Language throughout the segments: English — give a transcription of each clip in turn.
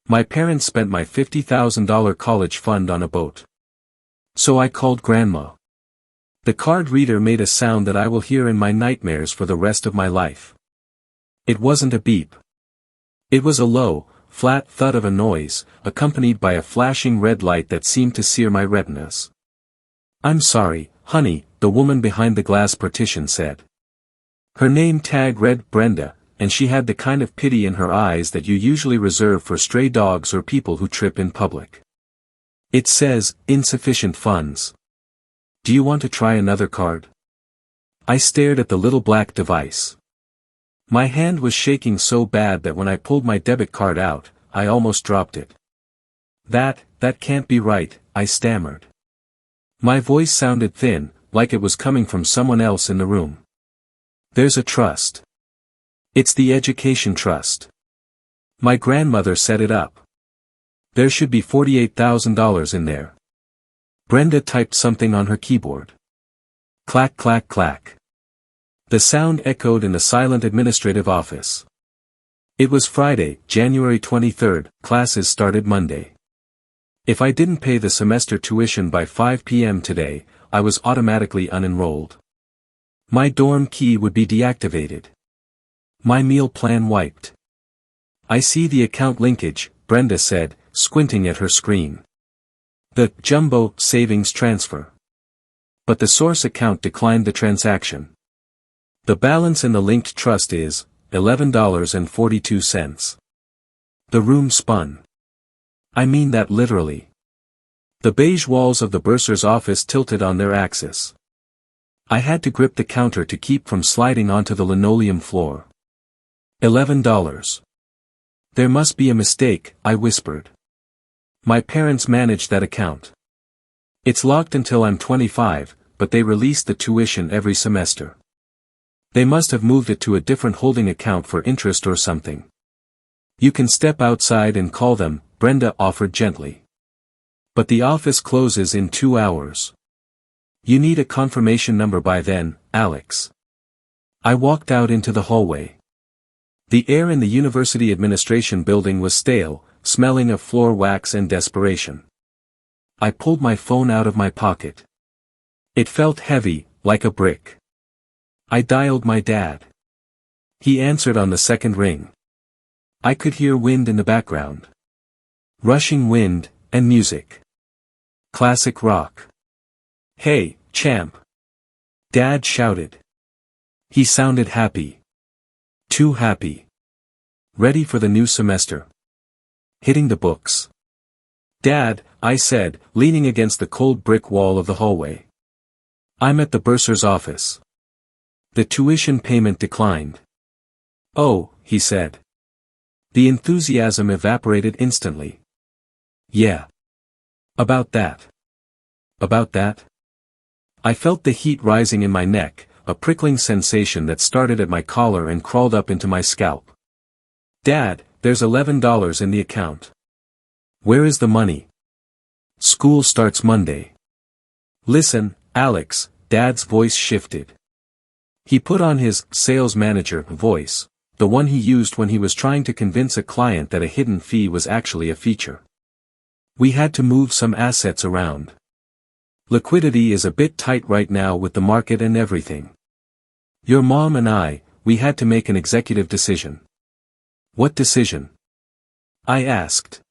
My parents spent my $50,000 college fund on a boat. So I called Grandma. The card reader made a sound that I will hear in my nightmares for the rest of my life. It wasn't a beep. It was a low, flat thud of a noise, accompanied by a flashing red light that seemed to sear my retinas. "I'm sorry, honey," the woman behind the glass partition said. Her name tag read Brenda, and she had the kind of pity in her eyes that you usually reserve for stray dogs or people who trip in public. "It says, insufficient funds. Do you want to try another card?" I stared at the little black device. My hand was shaking so bad that when I pulled my debit card out, I almost dropped it. That can't be right," I stammered. My voice sounded thin, like it was coming from someone else in the room. "There's a trust. It's the education trust. My grandmother set it up. There should be $48,000 in there." Brenda typed something on her keyboard. Clack clack clack. The sound echoed in the silent administrative office. It was Friday, January 23rd, classes started Monday. If I didn't pay the semester tuition by 5 p.m. today, I was automatically unenrolled. My dorm key would be deactivated. My meal plan wiped. "I see the account linkage," Brenda said, squinting at her screen. "The jumbo savings transfer." But the source account declined the transaction. The balance in the linked trust is $11.42. The room spun. I mean that literally. The beige walls of the bursar's office tilted on their axis. I had to grip the counter to keep from sliding onto the linoleum floor. $11. There must be a mistake, I whispered. My parents manage that account. It's locked until I'm 25, but they release the tuition every semester. They must have moved it to a different holding account for interest or something. "You can step outside and call them," Brenda offered gently. "But the office closes in 2 hours. You need a confirmation number by then, Alex." I walked out into the hallway. The air in the university administration building was stale, smelling of floor wax and desperation. I pulled my phone out of my pocket. It felt heavy, like a brick. I dialed my dad. He answered on the second ring. I could hear wind in the background. Rushing wind, and music. Classic rock. "Hey, champ!" Dad shouted. He sounded happy. Too happy. Ready for the new semester. Hitting the books. "Dad," I said, leaning against the cold brick wall of the hallway. "I'm at the bursar's office. The tuition payment declined." "Oh," he said. The enthusiasm evaporated instantly. "Yeah. About that." "About that?" I felt the heat rising in my neck, a prickling sensation that started at my collar and crawled up into my scalp. "Dad, there's $11 in the account." "Where is the money?" "School starts Monday." "Listen, Alex," Dad's voice shifted. He put on his sales manager voice, the one he used when he was trying to convince a client that a hidden fee was actually a feature. "We had to move some assets around. Liquidity is a bit tight right now with the market and everything. Your mom and we had to make an executive decision." "What decision?" I asked.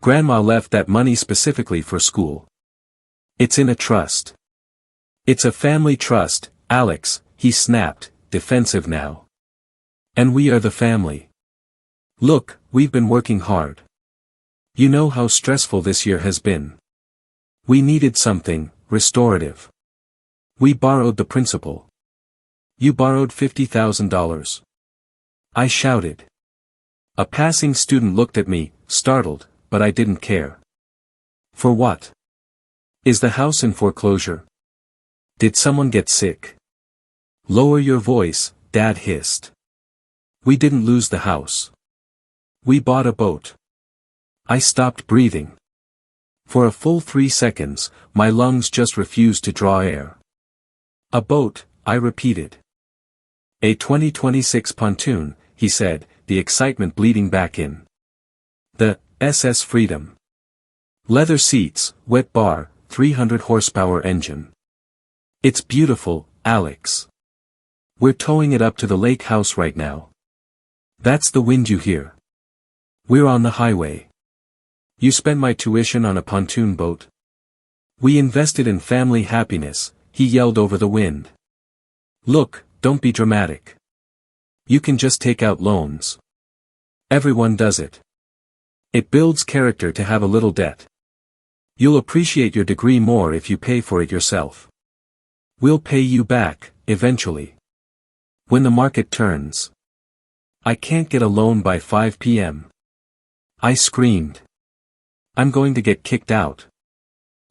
"Grandma left that money specifically for school. It's in a trust." "It's a family trust, Alex," he snapped, defensive now. "And we are the family. Look, we've been working hard. You know how stressful this year has been. We needed something restorative. We borrowed the principal." "You borrowed $50,000. I shouted. A passing student looked at me, startled, but I didn't care. "For what? Is the house in foreclosure? Did someone get sick?" "Lower your voice," Dad hissed. "We didn't lose the house. We bought a boat." I stopped breathing. For a full 3 seconds, my lungs just refused to draw air. "A boat," I repeated. "A 2026 pontoon," he said, the excitement bleeding back in. The SS Freedom. Leather seats, wet bar, 300 horsepower engine. It's beautiful, Alex. We're towing it up to the lake house right now. That's the wind you hear. We're on the highway. You spent my tuition on a pontoon boat. We invested in family happiness, he yelled over the wind. Look, don't be dramatic. You can just take out loans. Everyone does it. It builds character to have a little debt. You'll appreciate your degree more if you pay for it yourself. We'll pay you back, eventually. When the market turns. I can't get a loan by 5 p.m. I screamed. I'm going to get kicked out.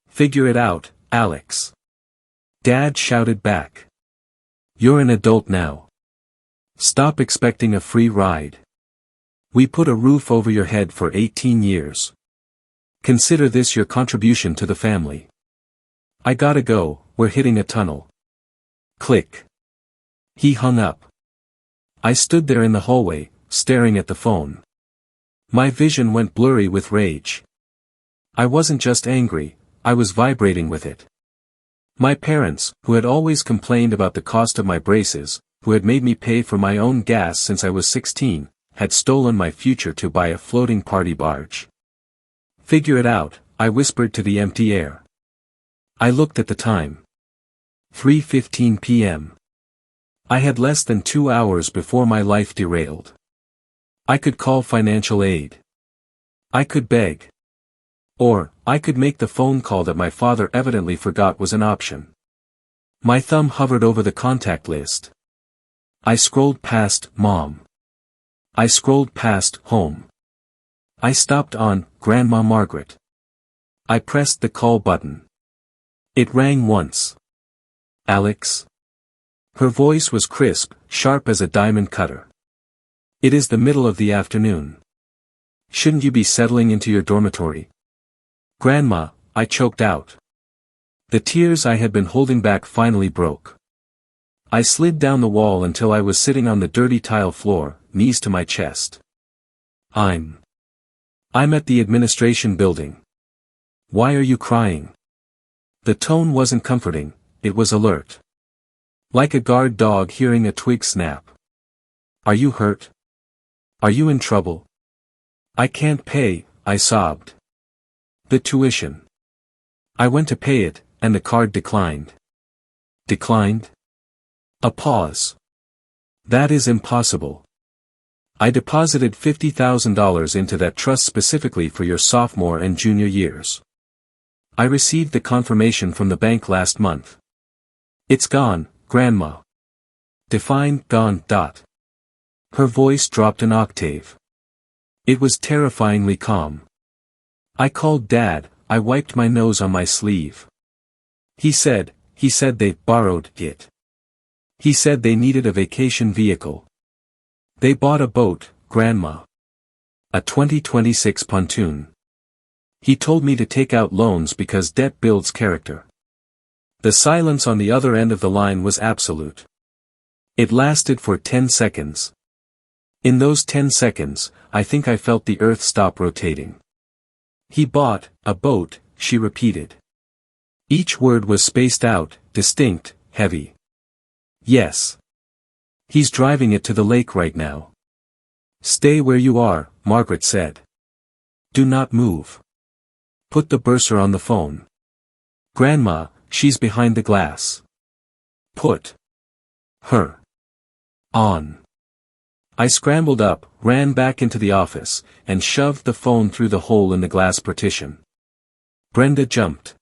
Figure it out, Alex. Dad shouted back. You're an adult now. Stop expecting a free ride. We put a roof over your head for 18 years. Consider this your contribution to the family. I gotta go, we're hitting a tunnel. Click. He hung up. I stood there in the hallway, staring at the phone. My vision went blurry with rage. I wasn't just angry, I was vibrating with it. My parents, who had always complained about the cost of my braces, who had made me pay for my own gas since I was 16, had stolen my future to buy a floating party barge. Figure it out, I whispered to the empty air. I looked at the time. 3:15 p.m. I had less than 2 hours before my life derailed. I could call financial aid. I could beg. Or, I could make the phone call that my father evidently forgot was an option. My thumb hovered over the contact list. I scrolled past Mom. I scrolled past Home. I stopped on Grandma Margaret. I pressed the call button. It rang once. Alex? Her voice was crisp, sharp as a diamond cutter. It is the middle of the afternoon. Shouldn't you be settling into your dormitory? Grandma, I choked out. The tears I had been holding back finally broke. I slid down the wall until I was sitting on the dirty tile floor, knees to my chest. I'm at the administration building. Why are you crying? The tone wasn't comforting, it was alert. Like a guard dog hearing a twig snap. Are you hurt? Are you in trouble? I can't pay, I sobbed. The tuition. I went to pay it, and the card declined. Declined? A pause. That is impossible. I deposited $50,000 into that trust specifically for your sophomore and junior years. I received the confirmation from the bank last month. It's gone, Grandma. Define gone. Her voice dropped an octave. It was terrifyingly calm. I called Dad, I wiped my nose on my sleeve. He said they borrowed it. He said they needed a vacation vehicle. They bought a boat, Grandma. A 2026 pontoon. He told me to take out loans because debt builds character. The silence on the other end of the line was absolute. It lasted for 10 seconds. In those 10 seconds, I think I felt the earth stop rotating. He bought a boat, she repeated. Each word was spaced out, distinct, heavy. Yes. He's driving it to the lake right now. Stay where you are, Margaret said. Do not move. Put the bursar on the phone. Grandma, she's behind the glass. Put her on. I scrambled up, ran back into the office, and shoved the phone through the hole in the glass partition. Brenda jumped.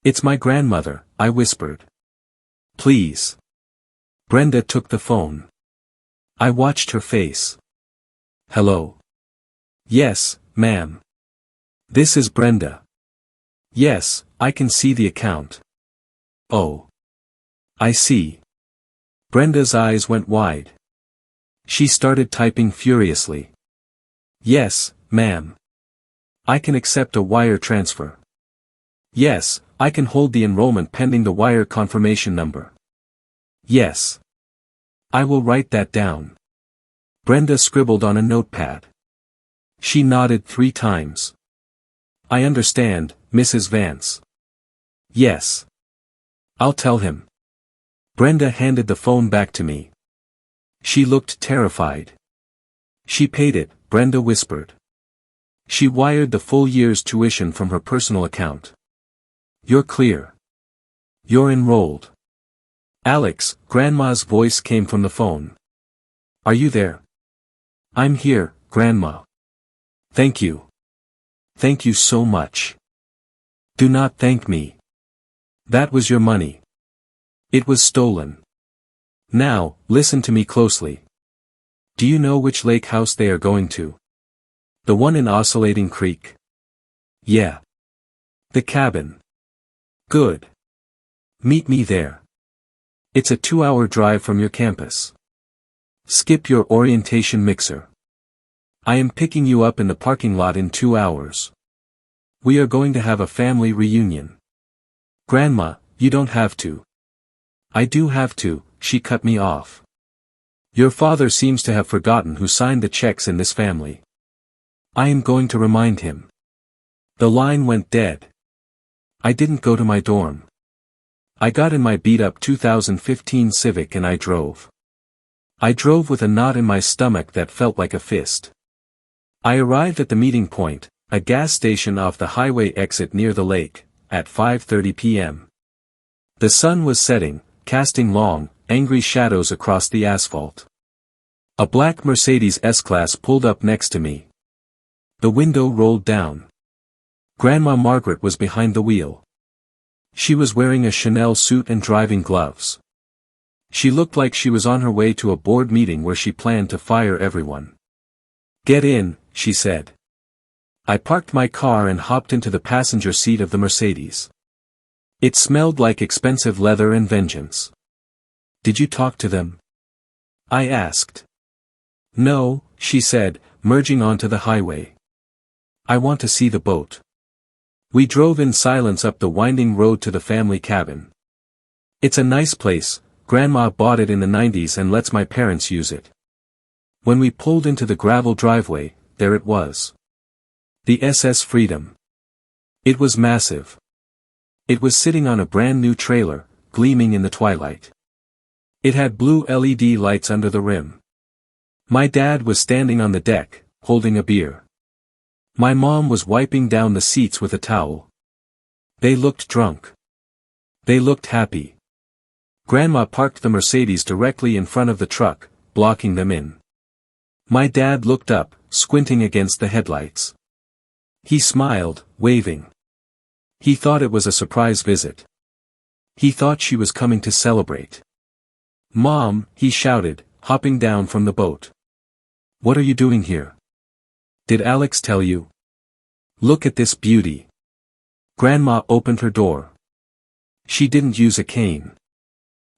It's my grandmother, I whispered. Please. Brenda took the phone. I watched her face. Hello. Yes, ma'am. This is Brenda. Yes, I can see the account. Oh. I see. Brenda's eyes went wide. She started typing furiously. Yes, ma'am. I can accept a wire transfer. Yes, I can hold the enrollment pending the wire confirmation number. Yes. I will write that down. Brenda scribbled on a notepad. She nodded 3 times. I understand, Mrs. Vance. Yes. I'll tell him. Brenda handed the phone back to me. She looked terrified. She paid it, Brenda whispered. She wired the full year's tuition from her personal account. You're clear. You're enrolled. Alex, Grandma's voice came from the phone. Are you there? I'm here, Grandma. Thank you. Thank you so much. Do not thank me. That was your money. It was stolen. Now, listen to me closely. Do you know which lake house they are going to? The one in Oscillating Creek? Yeah. The cabin. Good. Meet me there. It's a 2-hour drive from your campus. Skip your orientation mixer. I am picking you up in the parking lot in 2 hours. We are going to have a family reunion. Grandma, you don't have to. I do have to, she cut me off. Your father seems to have forgotten who signed the checks in this family. I am going to remind him. The line went dead. I didn't go to my dorm. I got in my beat-up 2015 Civic and I drove. I drove with a knot in my stomach that felt like a fist. I arrived at the meeting point, a gas station off the highway exit near the lake, at 5:30 p.m. The sun was setting, casting long, angry shadows across the asphalt. A black Mercedes S-Class pulled up next to me. The window rolled down. Grandma Margaret was behind the wheel. She was wearing a Chanel suit and driving gloves. She looked like she was on her way to a board meeting where she planned to fire everyone. Get in, she said. I parked my car and hopped into the passenger seat of the Mercedes. It smelled like expensive leather and vengeance. Did you talk to them? I asked. No, she said, merging onto the highway. I want to see the boat. We drove in silence up the winding road to the family cabin. It's a nice place, Grandma bought it in the 90s and lets my parents use it. When we pulled into the gravel driveway, there it was. The SS Freedom. It was massive. It was sitting on a brand new trailer, gleaming in the twilight. It had blue LED lights under the rim. My dad was standing on the deck, holding a beer. My mom was wiping down the seats with a towel. They looked drunk. They looked happy. Grandma parked the Mercedes directly in front of the truck, blocking them in. My dad looked up, squinting against the headlights. He smiled, waving. He thought it was a surprise visit. He thought she was coming to celebrate. Mom, he shouted, hopping down from the boat. What are you doing here? Did Alex tell you? Look at this beauty. Grandma opened her door. She didn't use a cane.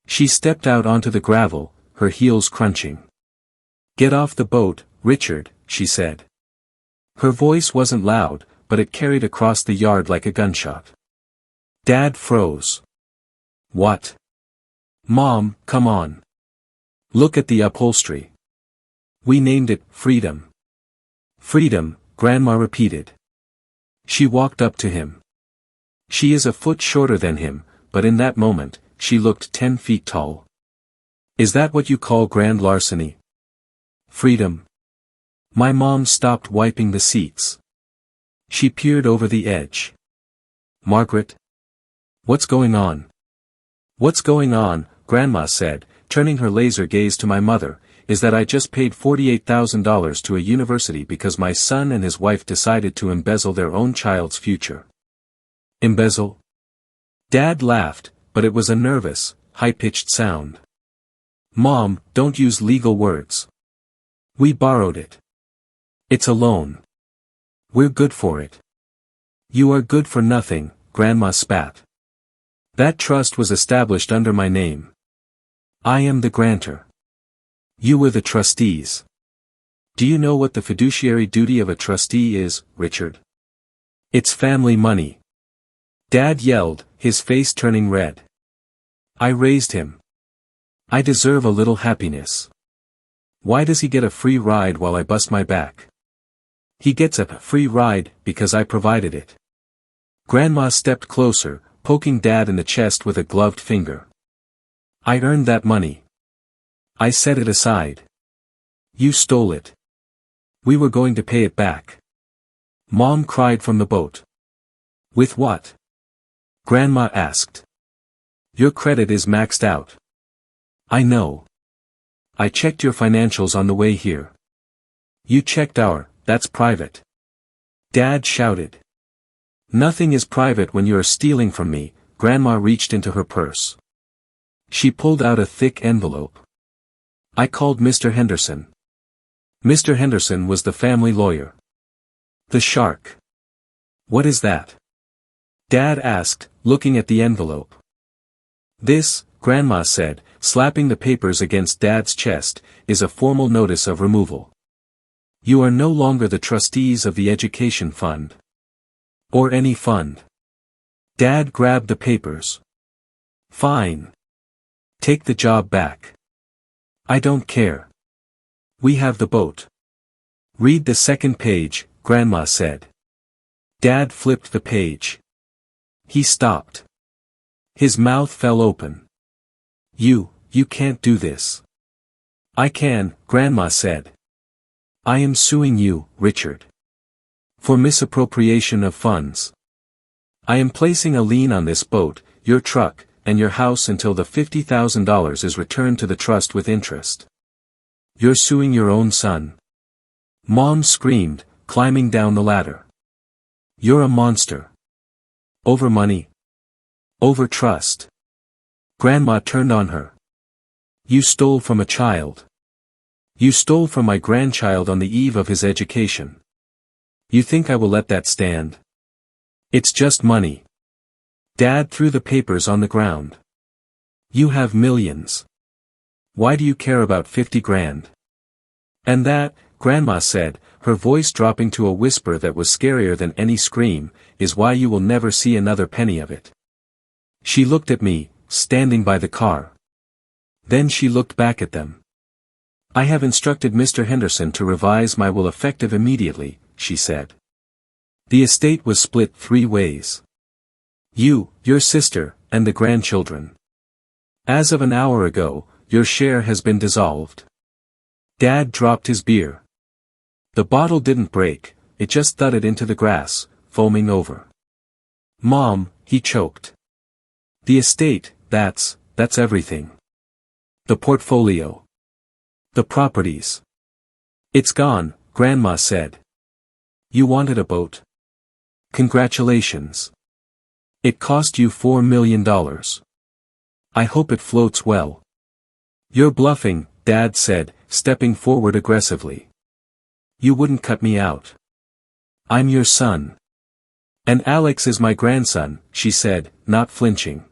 She stepped out onto the gravel, her heels crunching. Get off the boat, Richard, she said. Her voice wasn't loud, but it carried across the yard like a gunshot. Dad froze. What? Mom, come on. Look at the upholstery. We named it Freedom. Freedom, Grandma repeated. She walked up to him. She is a foot shorter than him, but in that moment, she looked 10 feet tall. Is that what you call grand larceny? Freedom. My mom stopped wiping the seats. She peered over the edge. Margaret? What's going on? What's going on, Grandma said, turning her laser gaze to my mother, is that I just paid $48,000 to a university because my son and his wife decided to embezzle their own child's future. Embezzle? Dad laughed, but it was a nervous, high-pitched sound. Mom, don't use legal words. We borrowed it. It's a loan. We're good for it. You are good for nothing, Grandma spat. That trust was established under my name. I am the grantor. You were the trustees. Do you know what the fiduciary duty of a trustee is, Richard? It's family money. Dad yelled, his face turning red. I raised him. I deserve a little happiness. Why does he get a free ride while I bust my back? He gets a free ride because I provided it. Grandma stepped closer, poking Dad in the chest with a gloved finger. I earned that money. I set it aside. You stole it. We were going to pay it back. Mom cried from the boat. With what? Grandma asked. Your credit is maxed out. I know. I checked your financials on the way here. You checked that's private. Dad shouted. Nothing is private when you are stealing from me. Grandma reached into her purse. She pulled out a thick envelope. I called Mr. Henderson. Mr. Henderson was the family lawyer. The shark. What is that? Dad asked, looking at the envelope. This, Grandma said, slapping the papers against Dad's chest, is a formal notice of removal. You are no longer the trustees of the education fund. Or any fund. Dad grabbed the papers. Fine. Take the job back. I don't care. We have the boat. Read the second page, Grandma said. Dad flipped the page. He stopped. His mouth fell open. You can't do this. I can, Grandma said. I am suing you, Richard. For misappropriation of funds. I am placing a lien on this boat, your truck, and your house until the $50,000 is returned to the trust with interest. You're suing your own son. Mom screamed, climbing down the ladder. You're a monster. Over money. Over trust. Grandma turned on her. You stole from a child. You stole from my grandchild on the eve of his education. You think I will let that stand? It's just money. Dad threw the papers on the ground. You have millions. Why do you care about 50 grand? And that, Grandma said, her voice dropping to a whisper that was scarier than any scream, is why you will never see another penny of it. She looked at me, standing by the car. Then she looked back at them. I have instructed Mr. Henderson to revise my will effective immediately, she said. The estate was split 3 ways. You, your sister, and the grandchildren. As of an hour ago, your share has been dissolved. Dad dropped his beer. The bottle didn't break, it just thudded into the grass, foaming over. Mom, he choked. The estate, that's everything. The portfolio. The properties. It's gone, Grandma said. You wanted a boat. Congratulations. It cost you $4 million. I hope it floats well. You're bluffing, Dad said, stepping forward aggressively. You wouldn't cut me out. I'm your son. And Alex is my grandson, she said, not flinching.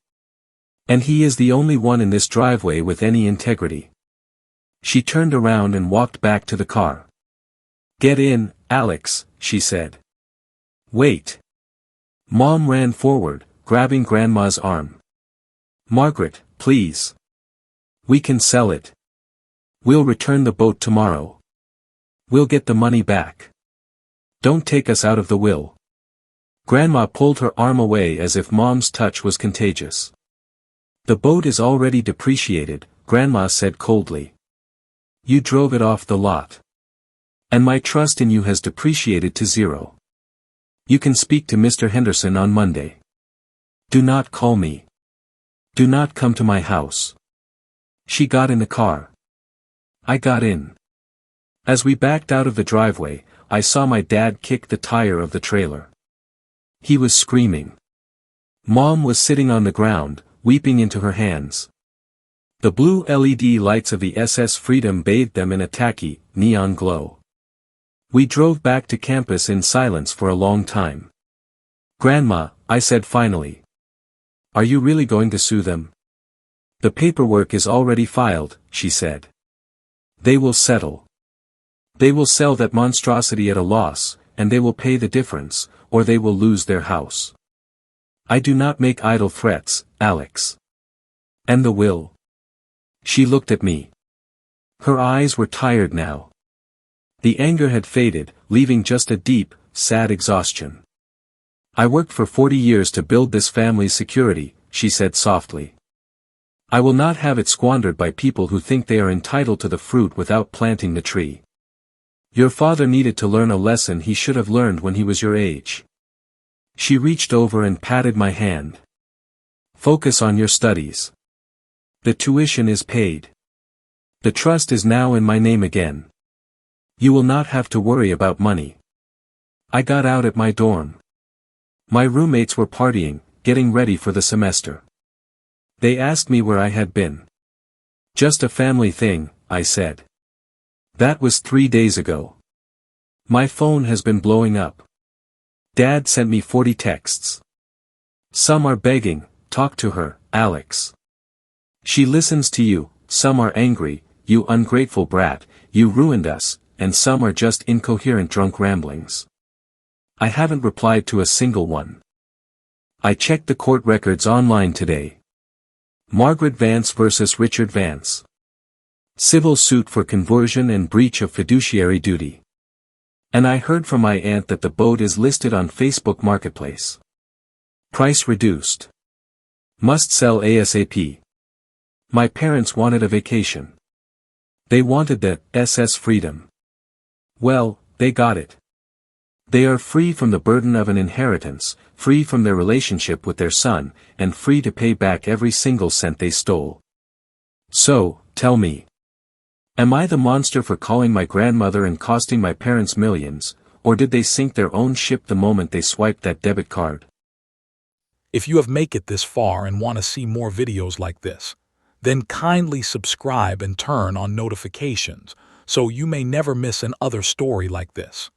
And he is the only one in this driveway with any integrity. She turned around and walked back to the car. Get in, Alex, she said. Wait. Mom ran forward, grabbing Grandma's arm. Margaret, please. We can sell it. We'll return the boat tomorrow. We'll get the money back. Don't take us out of the will. Grandma pulled her arm away as if Mom's touch was contagious. The boat is already depreciated, Grandma said coldly. You drove it off the lot. And my trust in you has depreciated to 0. You can speak to Mr. Henderson on Monday. Do not call me. Do not come to my house. She got in the car. I got in. As we backed out of the driveway, I saw my dad kick the tire of the trailer. He was screaming. Mom was sitting on the ground, weeping into her hands. The blue LED lights of the SS Freedom bathed them in a tacky, neon glow. We drove back to campus in silence for a long time. Grandma, I said finally. Are you really going to sue them? The paperwork is already filed, she said. They will settle. They will sell that monstrosity at a loss, and they will pay the difference, or they will lose their house. I do not make idle threats, Alex. And the will? She looked at me. Her eyes were tired now. The anger had faded, leaving just a deep, sad exhaustion. I worked for 40 years to build this family's security, she said softly. I will not have it squandered by people who think they are entitled to the fruit without planting the tree. Your father needed to learn a lesson he should have learned when he was your age. She reached over and patted my hand. Focus on your studies. The tuition is paid. The trust is now in my name again. You will not have to worry about money. I got out at my dorm. My roommates were partying, getting ready for the semester. They asked me where I had been. Just a family thing, I said. That was 3 days ago. My phone has been blowing up. Dad sent me 40 texts. Some are begging, talk to her, Alex. She listens to you, some are angry, you ungrateful brat, you ruined us, and some are just incoherent drunk ramblings. I haven't replied to a single one. I checked the court records online today. Margaret Vance versus Richard Vance. Civil suit for conversion and breach of fiduciary duty. And I heard from my aunt that the boat is listed on Facebook Marketplace. Price reduced. Must sell ASAP. My parents wanted a vacation. They wanted the SS Freedom. Well, they got it. They are free from the burden of an inheritance, free from their relationship with their son, and free to pay back every single cent they stole. So, tell me. Am I the monster for calling my grandmother and costing my parents millions, or did they sink their own ship the moment they swiped that debit card? If you have made it this far and want to see more videos like this, then kindly subscribe and turn on notifications so you may never miss another story like this.